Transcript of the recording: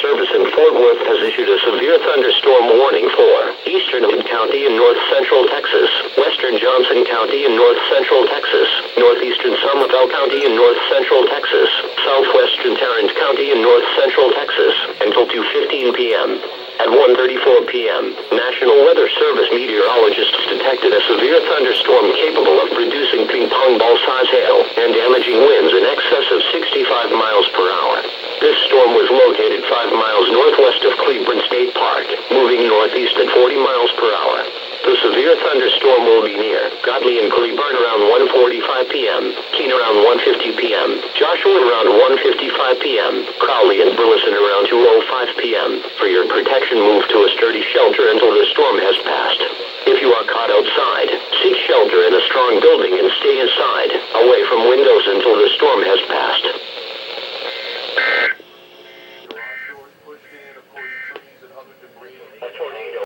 Service in Fort Worth has issued a severe thunderstorm warning for eastern Hood County in north central Texas, western Johnson County in north central Texas, northeastern Somervell County in north central Texas, southwestern Tarrant County in north central Texas, until 2:15 p.m. At 1:34 p.m., National Weather Service meteorologists detected a severe thunderstorm capable of producing ping-pong ball-size hail and damaging winds in excess of 65 miles per hour. This storm was located 5 miles northwest of Cleburne State Park, moving northeast at 40 miles per hour. The severe thunderstorm will be near Godley and Cleburne around 1:45 p.m., Keene around 1:50 p.m., Joshua around 1:55 p.m., Crowley and Burleson around 2:05 p.m. For your protection, move to a sturdy shelter until the storm has passed. If you are caught outside, seek shelter in a strong building and stay inside, away from windows until the storm has passed.